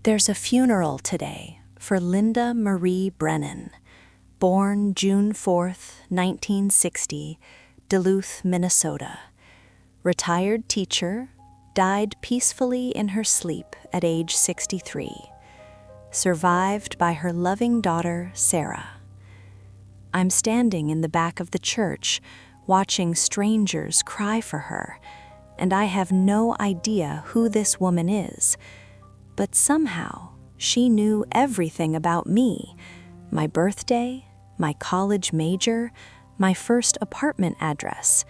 There's a funeral today for Linda Marie Brennan, born June 4th, 1960, Duluth, Minnesota. Retired teacher, died peacefully in her sleep at age 63. Survived by her loving daughter, Sarah. I'm standing in the back of the church, watching strangers cry for her, and I have no idea who this woman is. But somehow, she knew everything about me, my birthday, my college major, my first apartment address.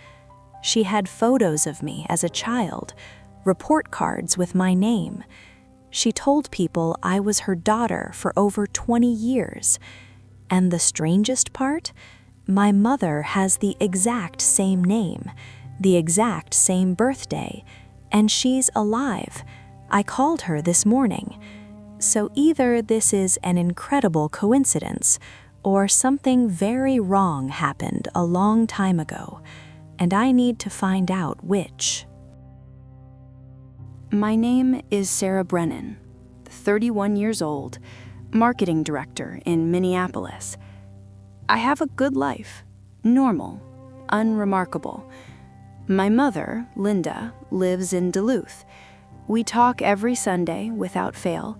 She had photos of me as a child, report cards with my name. She told people I was her daughter for over 20 years. And the strangest part? My mother has the exact same name, the exact same birthday, and she's alive. I called her this morning. So either this is an incredible coincidence, or something very wrong happened a long time ago, and I need to find out which. My name is Sarah Brennan, 31 years old, marketing director in Minneapolis. I have a good life, normal, unremarkable. My mother, Linda, lives in Duluth. We talk every Sunday without fail.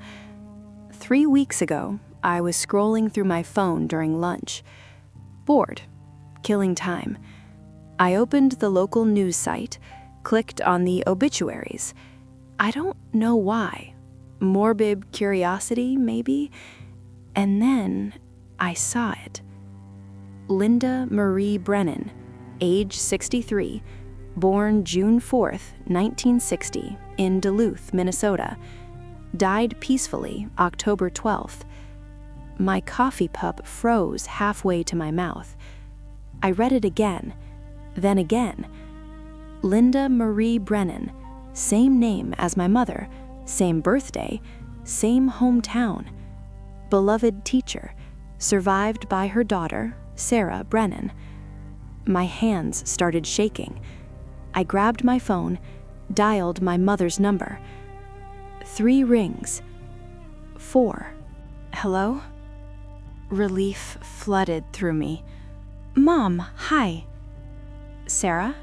3 weeks ago, I was scrolling through my phone during lunch. Bored, killing time. I opened the local news site, clicked on the obituaries. I don't know why. Morbid curiosity, maybe? And then I saw it. Linda Marie Brennan, age 63, born June 4th, 1960, in Duluth, Minnesota. Died peacefully October 12th. My coffee cup froze halfway to my mouth. I read it again, then again. Linda Marie Brennan, same name as my mother, same birthday, same hometown. Beloved teacher, survived by her daughter, Sarah Brennan. My hands started shaking. I grabbed my phone, dialed my mother's number. 3 rings. 4. Hello? Relief flooded through me. Mom, hi. Sarah?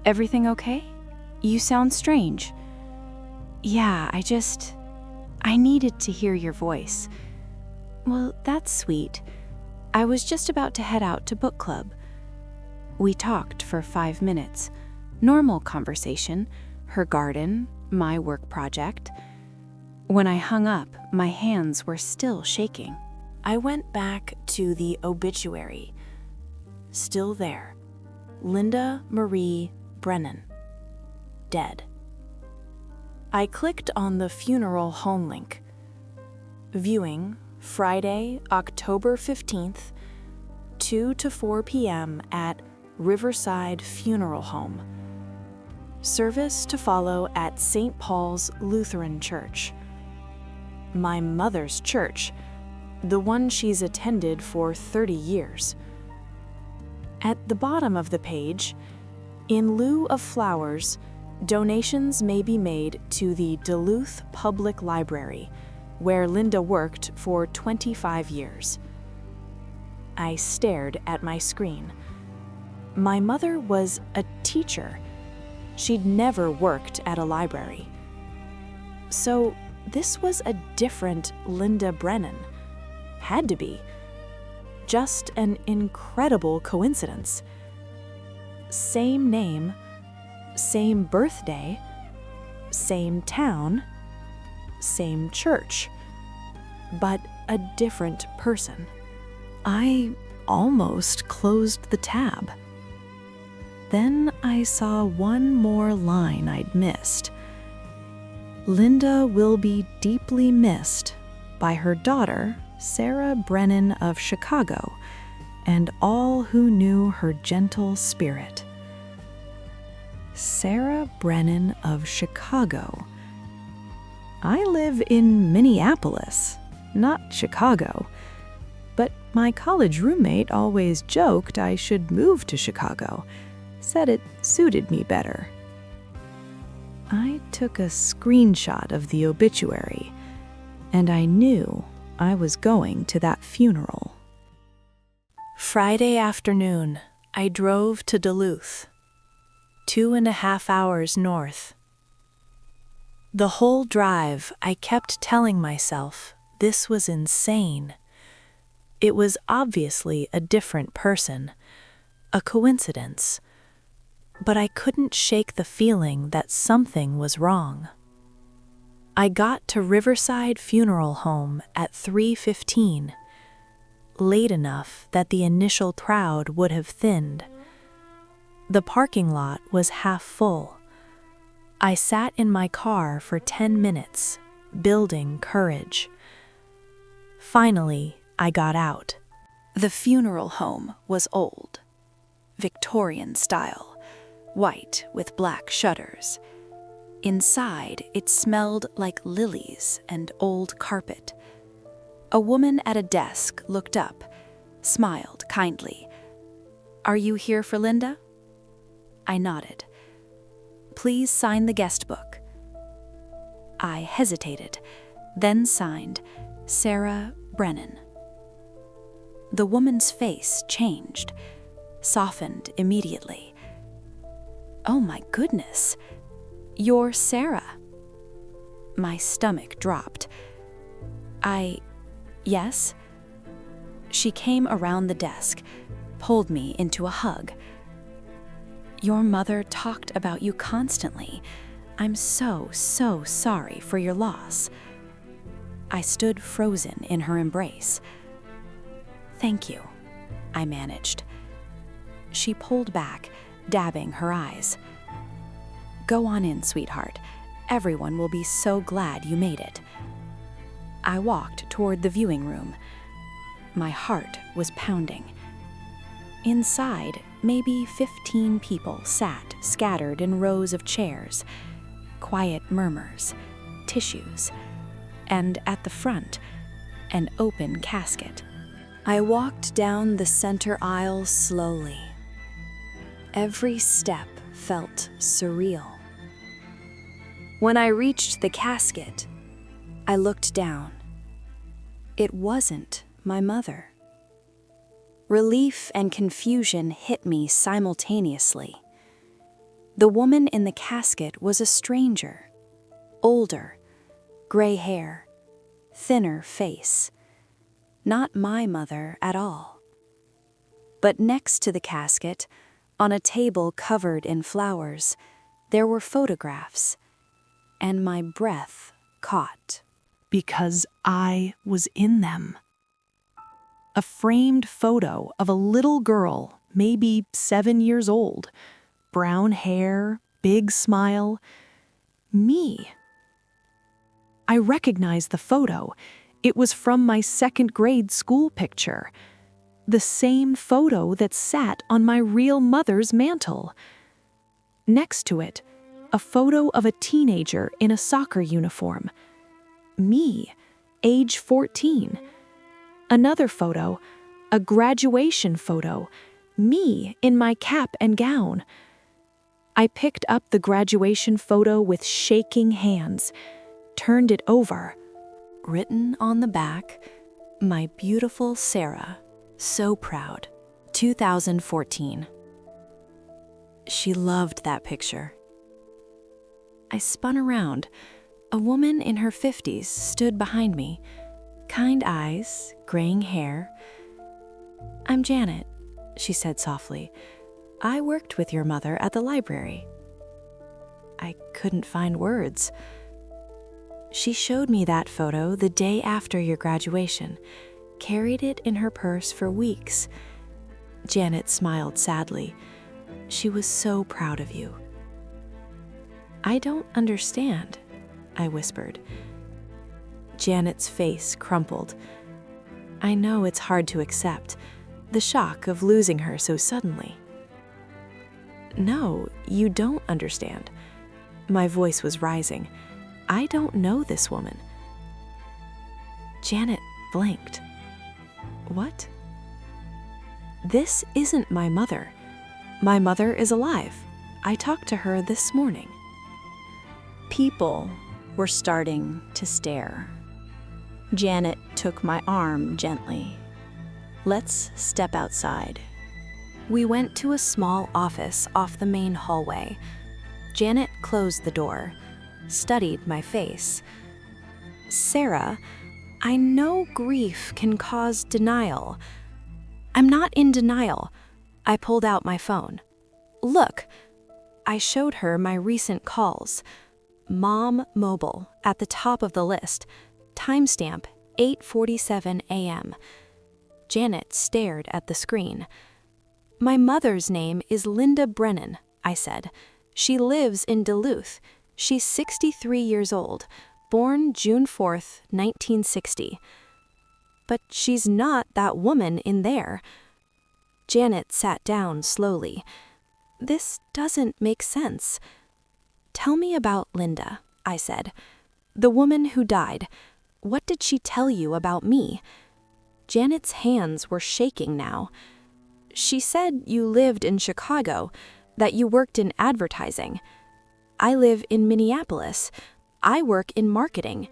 Everything okay? You sound strange. Yeah, I needed to hear your voice. Well, that's sweet. I was just about to head out to book club. We talked for 5 minutes. Normal conversation, her garden, my work project. When I hung up, my hands were still shaking. I went back to the obituary. Still there. Linda Marie Brennan. Dead. I clicked on the funeral home link. Viewing Friday, October 15th, 2 to 4 p.m. at Riverside Funeral Home. Service to follow at St. Paul's Lutheran Church. My mother's church, the one she's attended for 30 years. At the bottom of the page, in lieu of flowers, donations may be made to the Duluth Public Library, where Linda worked for 25 years. I stared at my screen. My mother was a teacher. She'd never worked at a library. So this was a different Linda Brennan. Had to be. Just an incredible coincidence. Same name, same birthday, same town, same church, but a different person. I almost closed the tab. Then I saw one more line I'd missed. Linda will be deeply missed by her daughter, Sarah Brennan of Chicago, and all who knew her gentle spirit. Sarah Brennan of Chicago. I live in Minneapolis, not Chicago, but my college roommate always joked I should move to Chicago, said it suited me better. I took a screenshot of the obituary. and I knew I was going to that funeral. Friday afternoon, I drove to Duluth, 2.5 hours north. The whole drive, I kept telling myself this was insane. It was obviously a different person, a coincidence, but I couldn't shake the feeling that something was wrong. I got to Riverside Funeral Home at 3:15, late enough that the initial crowd would have thinned. The parking lot was half full. I sat in my car for 10 minutes, building courage. Finally, I got out. The funeral home was old, Victorian style, white with black shutters. Inside, it smelled like lilies and old carpet. A woman at a desk looked up, smiled kindly. "Are you here for Linda?" I nodded. "Please sign the guest book." I hesitated, then signed Sarah Brennan. The woman's face changed, softened immediately. "Oh my goodness, you're Sarah." My stomach dropped. Yes? She came around the desk, pulled me into a hug. "Your mother talked about you constantly. I'm so sorry for your loss." I stood frozen in her embrace. "Thank you," I managed. She pulled back, dabbing her eyes. "Go on in, sweetheart. Everyone will be so glad you made it." I walked toward the viewing room. My heart was pounding. Inside, maybe 15 people sat scattered in rows of chairs, quiet murmurs, tissues, and at the front, an open casket. I walked down the center aisle slowly. Every step felt surreal. When I reached the casket, I looked down. It wasn't my mother. Relief and confusion hit me simultaneously. The woman in the casket was a stranger, older, gray hair, thinner face. Not my mother at all. But next to the casket, on a table covered in flowers, there were photographs, and my breath caught. Because I was in them. A framed photo of a little girl, maybe 7 years old, brown hair, big smile. Me. I recognized the photo. It was from my 2nd grade school picture. The same photo that sat on my real mother's mantle. Next to it, a photo of a teenager in a soccer uniform. Me, age 14. Another photo, a graduation photo, me in my cap and gown. I picked up the graduation photo with shaking hands, turned it over. Written on the back, "My beautiful Sarah, so proud, 2014. She loved that picture. I spun around. A woman in her 50s stood behind me, kind eyes, graying hair. "I'm Janet," she said softly. "I worked with your mother at the library." I couldn't find words. "She showed me that photo the day after your graduation, carried it in her purse for weeks." Janet smiled sadly. "She was so proud of you." "I don't understand," I whispered. Janet's face crumpled. "I know it's hard to accept, the shock of losing her so suddenly." "No, you don't understand." My voice was rising. "I don't know this woman." Janet blinked. "What?" "This isn't my mother. My mother is alive. I talked to her this morning." People were starting to stare. Janet took my arm gently. "Let's step outside." We went to a small office off the main hallway. Janet closed the door, studied my face. "Sarah, I know grief can cause denial." "I'm not in denial." I pulled out my phone. "Look." I showed her my recent calls. Mom Mobile at the top of the list. Timestamp 8:47 a.m. Janet stared at the screen. "My mother's name is Linda Brennan," I said. "She lives in Duluth. She's 63 years old, born June 4th, 1960. "But she's not that woman in there." Janet sat down slowly. "This doesn't make sense." "Tell me about Linda," I said. "The woman who died. What did she tell you about me?" Janet's hands were shaking now. "She said you lived in Chicago, that you worked in advertising. I live in Minneapolis. I work in marketing.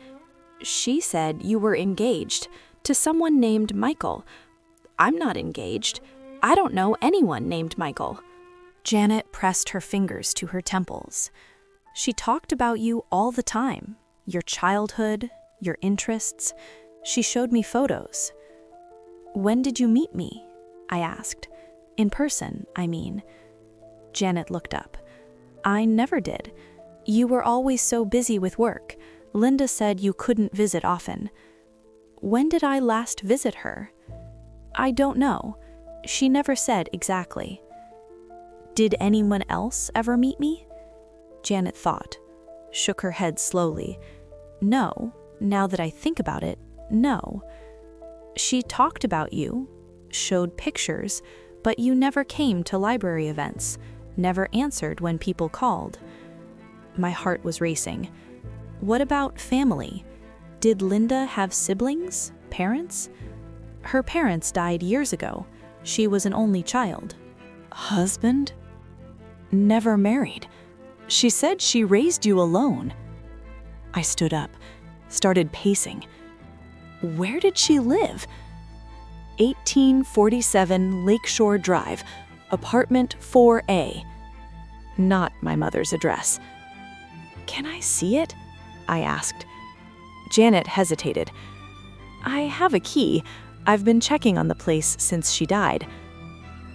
She said you were engaged to someone named Michael. I'm not engaged. I don't know anyone named Michael." Janet pressed her fingers to her temples. "She talked about you all the time, your childhood, your interests. She showed me photos." "When did you meet me?" I asked. "In person, I mean." Janet looked up. "I never did. You were always so busy with work. Linda said you couldn't visit often." "When did I last visit her?" "I don't know. She never said exactly." "Did anyone else ever meet me?" Janet thought, shook her head slowly. "No, now that I think about it, no. She talked about you, showed pictures, but you never came to library events, never answered when people called." My heart was racing. "What about family? Did Linda have siblings, parents?" "Her parents died years ago. She was an only child." "Husband?" "Never married. She said she raised you alone." I stood up, started pacing. Where did she live? 1847 Lakeshore Drive, apartment 4A. Not my mother's address. "Can I see it?" I asked. Janet hesitated. "I have a key. I've been checking on the place since she died."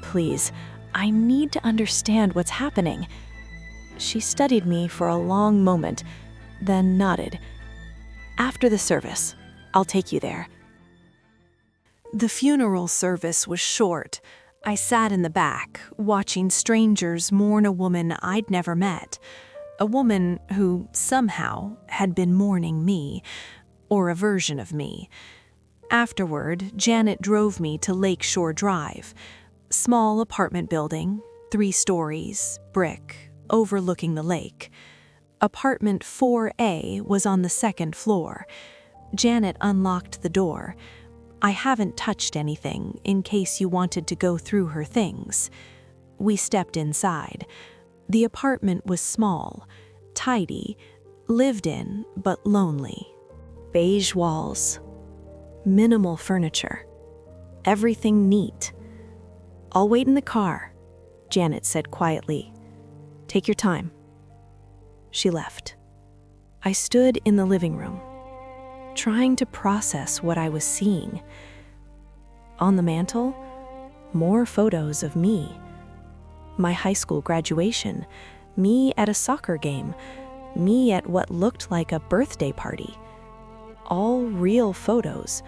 "Please, I need to understand what's happening." She studied me for a long moment, then nodded. "After the service, I'll take you there." The funeral service was short. I sat in the back, watching strangers mourn a woman I'd never met, a woman who, somehow, had been mourning me, or a version of me. Afterward, Janet drove me to Lakeshore Drive. Small apartment building, 3 stories, brick, overlooking the lake. Apartment 4A was on the 2nd floor. Janet unlocked the door. "I haven't touched anything in case you wanted to go through her things." We stepped inside. The apartment was small, tidy, lived in but lonely. Beige walls, minimal furniture, everything neat. "I'll wait in the car," Janet said quietly. "Take your time." She left. I stood in the living room, trying to process what I was seeing. On the mantle, more photos of me. My high school graduation, me at a soccer game, me at what looked like a birthday party. All real photos,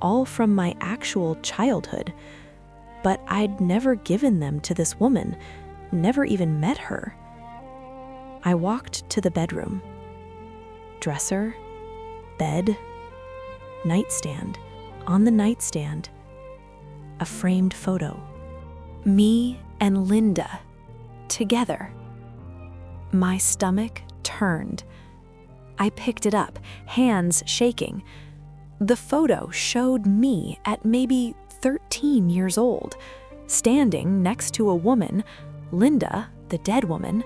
all from my actual childhood. But I'd never given them to this woman, never even met her. I walked to the bedroom. Dresser, bed, nightstand. On the nightstand, a framed photo. Me and Linda, together. My stomach turned. I picked it up, hands shaking. The photo showed me at maybe 13 years old, standing next to a woman, Linda, the dead woman.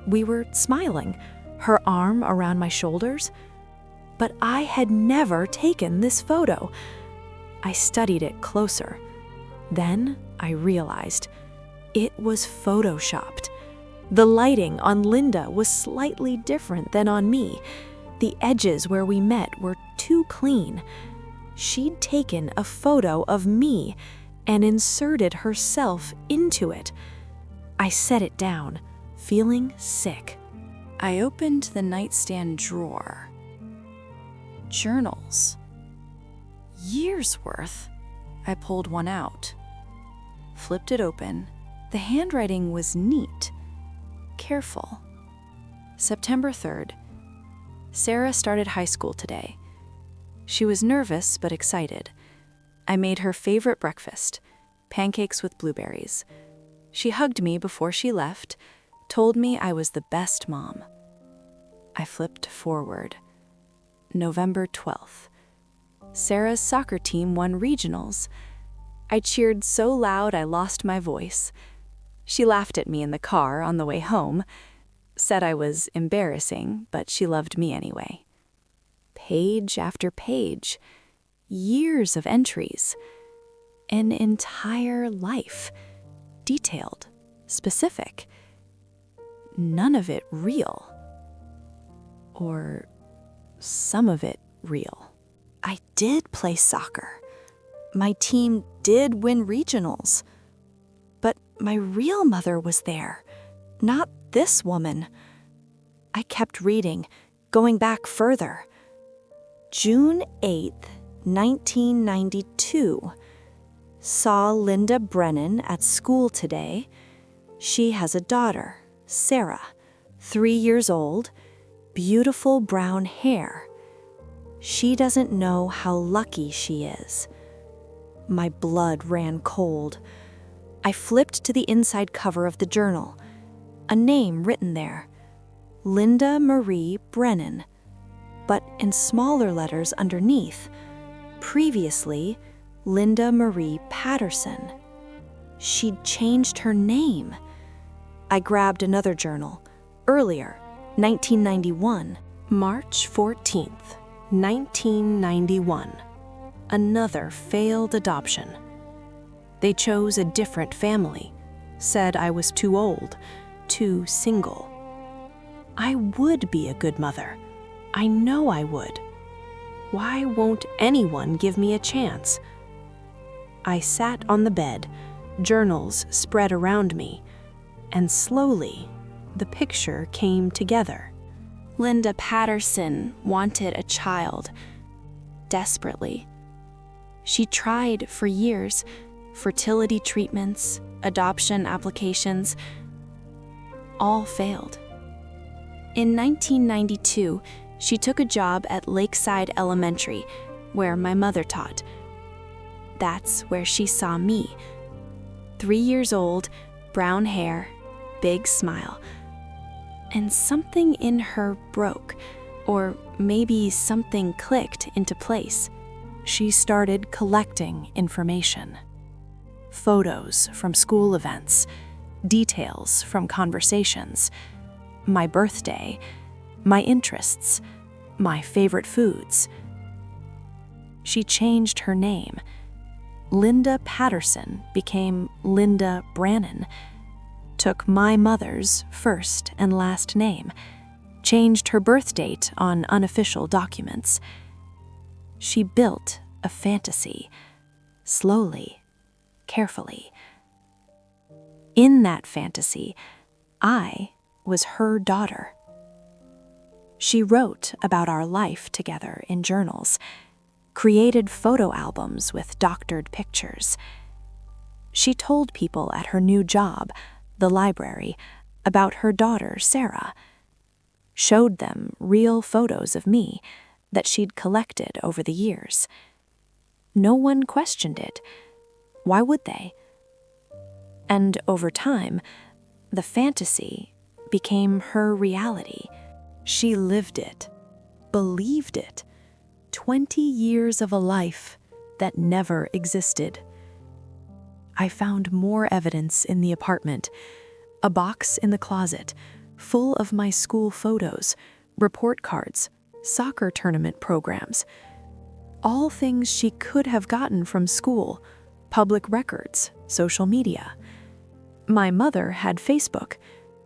We were smiling, her arm around my shoulders. But I had never taken this photo. I studied it closer. Then I realized it was photoshopped. The lighting on Linda was slightly different than on me. The edges where we met were too clean. She'd taken a photo of me and inserted herself into it. I set it down, feeling sick. I opened the nightstand drawer. Journals. Years worth. I pulled one out. Flipped it open. The handwriting was neat. Careful. September 3rd. Sarah started high school today. She was nervous but excited. I made her favorite breakfast, pancakes with blueberries. She hugged me before she left, told me I was the best mom. I flipped forward. November 12th. Sarah's soccer team won regionals. I cheered so loud I lost my voice. She laughed at me in the car on the way home, said I was embarrassing, but she loved me anyway. Page after page, years of entries, an entire life, detailed, specific, none of it real. Or some of it real. I did play soccer. My team did win regionals. But my real mother was there, not this woman. I kept reading, going back further. June 8th, 1992. Saw Linda Brennan at school today. She has a daughter, Sarah, 3 years old, beautiful brown hair. She doesn't know how lucky she is. My blood ran cold. I flipped to the inside cover of the journal. A name written there, Linda Marie Brennan, but in smaller letters underneath, previously Linda Marie Patterson. She'd changed her name. I grabbed another journal, earlier, 1991. March 14th, 1991. Another failed adoption. They chose a different family, said I was too old, too single. I would be a good mother. I know I would. Why won't anyone give me a chance? I sat on the bed, journals spread around me, and slowly the picture came together. Linda Patterson wanted a child, desperately. She tried for years, fertility treatments, adoption applications, all failed. In 1992, she took a job at Lakeside Elementary, where my mother taught. That's where she saw me. 3 years old, brown hair, big smile. And something in her broke, or maybe something clicked into place. She started collecting information. Photos from school events, details from conversations, my birthday, my interests, my favorite foods. She changed her name. Linda Patterson became Linda Brennan, took my mother's first and last name, changed her birth date on unofficial documents. She built a fantasy, slowly, carefully. In that fantasy, I was her daughter. She wrote about our life together in journals, created photo albums with doctored pictures. She told people at her new job, the library, about her daughter, Sarah. Showed them real photos of me that she'd collected over the years. No one questioned it. Why would they? And over time, the fantasy became her reality. She lived it, believed it. 20 years of a life that never existed. I found more evidence in the apartment, a box in the closet full of my school photos, report cards, soccer tournament programs. All things she could have gotten from school, public records, social media. My mother had Facebook,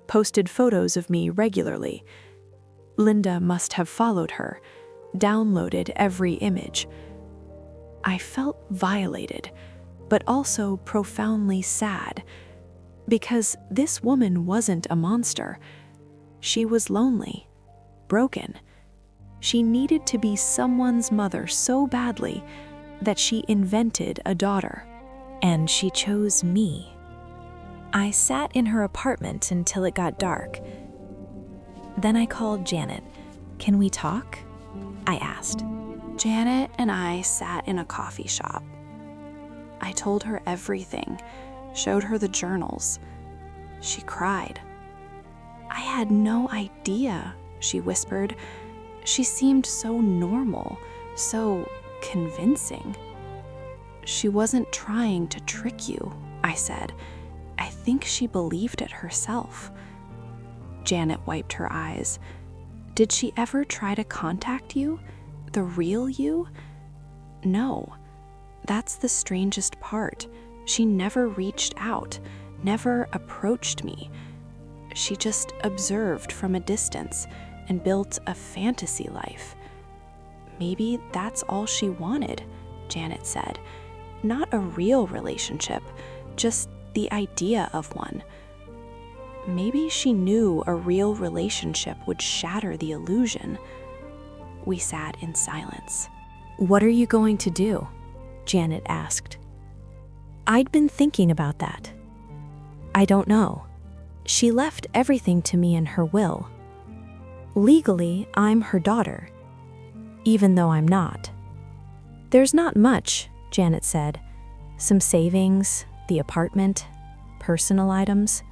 posted photos of me regularly. Linda must have followed her, downloaded every image. I felt violated, but also profoundly sad, because this woman wasn't a monster. She was lonely, broken. She needed to be someone's mother so badly that she invented a daughter. And she chose me. I sat in her apartment until it got dark. Then I called Janet. "Can we talk?" I asked. Janet and I sat in a coffee shop. I told her everything, showed her the journals. She cried. "I had no idea," she whispered. She seemed so normal, so convincing. "She wasn't trying to trick you," I said. "I think she believed it herself." Janet wiped her eyes. "Did she ever try to contact you? The real you?" "No. That's the strangest part. She never reached out, never approached me. She just observed from a distance and built a fantasy life." "Maybe that's all she wanted," Janet said. "Not a real relationship, just the idea of one. Maybe she knew a real relationship would shatter the illusion." We sat in silence. "What are you going to do?" Janet asked. I'd been thinking about that. "I don't know. She left everything to me in her will. Legally, I'm her daughter, even though I'm not. There's not much," Janet said. "Some savings, the apartment, personal items.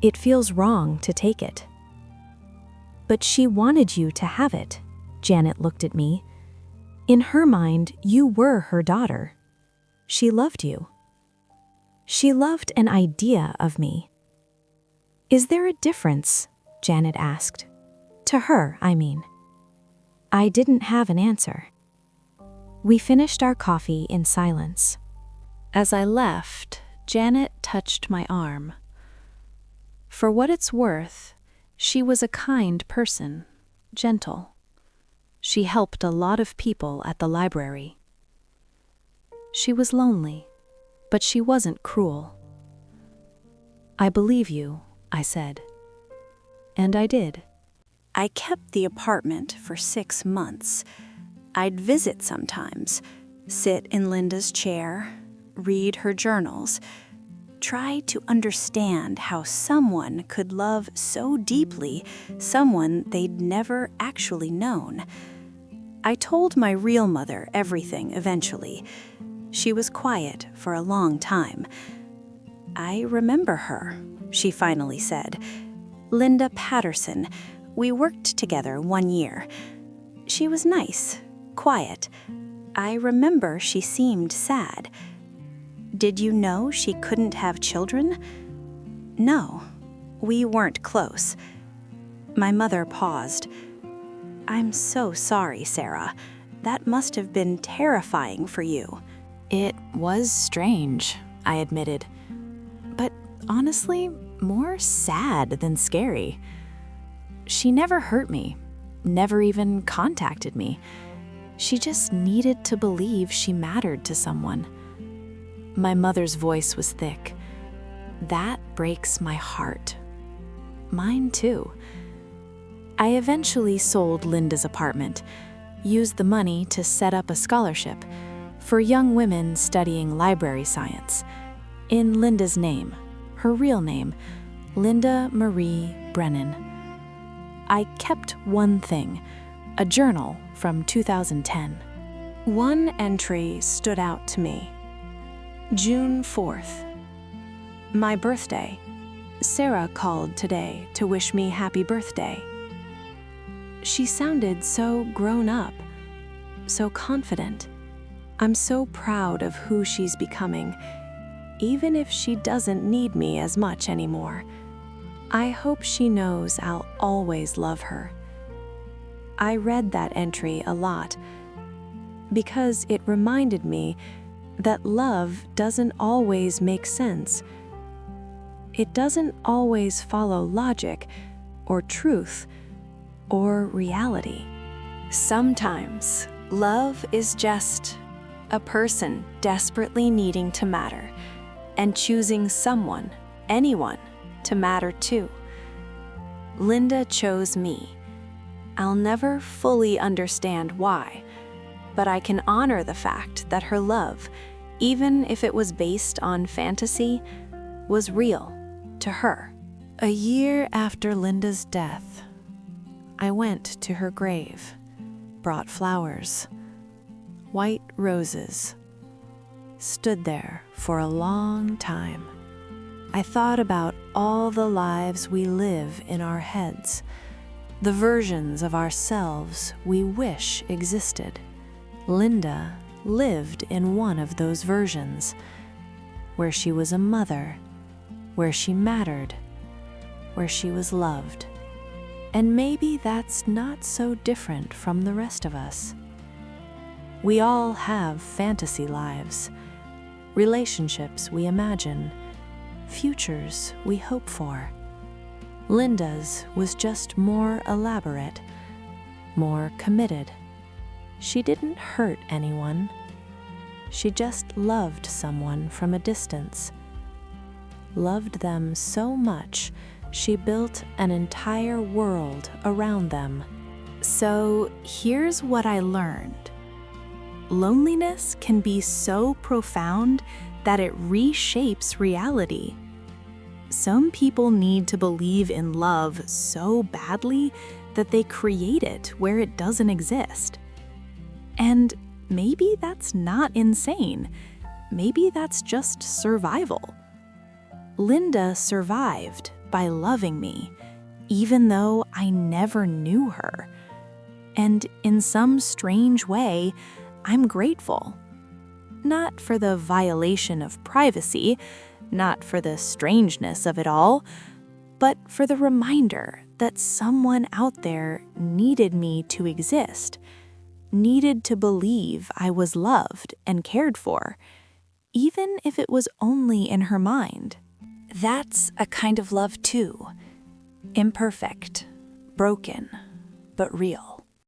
It feels wrong to take it." "But she wanted you to have it," Janet looked at me. "In her mind, you were her daughter. She loved you. She loved an idea of me." "Is there a difference?" Janet asked. "To her, I mean." I didn't have an answer. We finished our coffee in silence. As I left, Janet touched my arm. For what it's worth, she was a kind person, gentle. She helped a lot of people at the library. She was lonely, but she wasn't cruel. "I believe you," I said. And I did. I kept the apartment for 6 months. I'd visit sometimes, sit in Linda's chair, read her journals, try to understand how someone could love so deeply someone they'd never actually known. I told my real mother everything eventually. She was quiet for a long time. "I remember her," she finally said. "Linda Patterson. We worked together 1 year. She was nice, quiet. I remember she seemed sad. Did you know she couldn't have children?" "No, we weren't close." My mother paused. "I'm so sorry, Sarah. That must have been terrifying for you." It was strange, I admitted. But honestly, more sad than scary. She never hurt me, never even contacted me. She just needed to believe she mattered to someone. My mother's voice was thick. "That breaks my heart." Mine too. I eventually sold Linda's apartment, used the money to set up a scholarship for young women studying library science, in Linda's name, her real name, Linda Marie Brennan. I kept one thing, a journal from 2010. One entry stood out to me. June 4th. My birthday. Sarah called today to wish me happy birthday. She sounded so grown up, so confident. I'm so proud of who she's becoming, even if she doesn't need me as much anymore. I hope she knows I'll always love her. I read that entry a lot because it reminded me that love doesn't always make sense. It doesn't always follow logic or truth or reality. Sometimes love is just a person desperately needing to matter and choosing someone, anyone, to matter too. Linda chose me. I'll never fully understand why, but I can honor the fact that her love, even if it was based on fantasy, was real to her. A year after Linda's death, I went to her grave, brought flowers, white roses, stood there for a long time. I thought about all the lives we live in our heads, the versions of ourselves we wish existed. Linda lived in one of those versions, where she was a mother, where she mattered, where she was loved. And maybe that's not so different from the rest of us. We all have fantasy lives, relationships we imagine, futures we hope for. Linda's was just more elaborate, more committed. She didn't hurt anyone. She just loved someone from a distance. Loved them so much, she built an entire world around them. So here's what I learned. Loneliness can be so profound that it reshapes reality. Some people need to believe in love so badly that they create it where it doesn't exist. And maybe that's not insane. Maybe that's just survival. Linda survived by loving me, even though I never knew her. And in some strange way, I'm grateful. Not for the violation of privacy, not for the strangeness of it all, but for the reminder that someone out there needed me to exist, needed to believe I was loved and cared for, even if it was only in her mind. That's a kind of love too. Imperfect, broken, but real.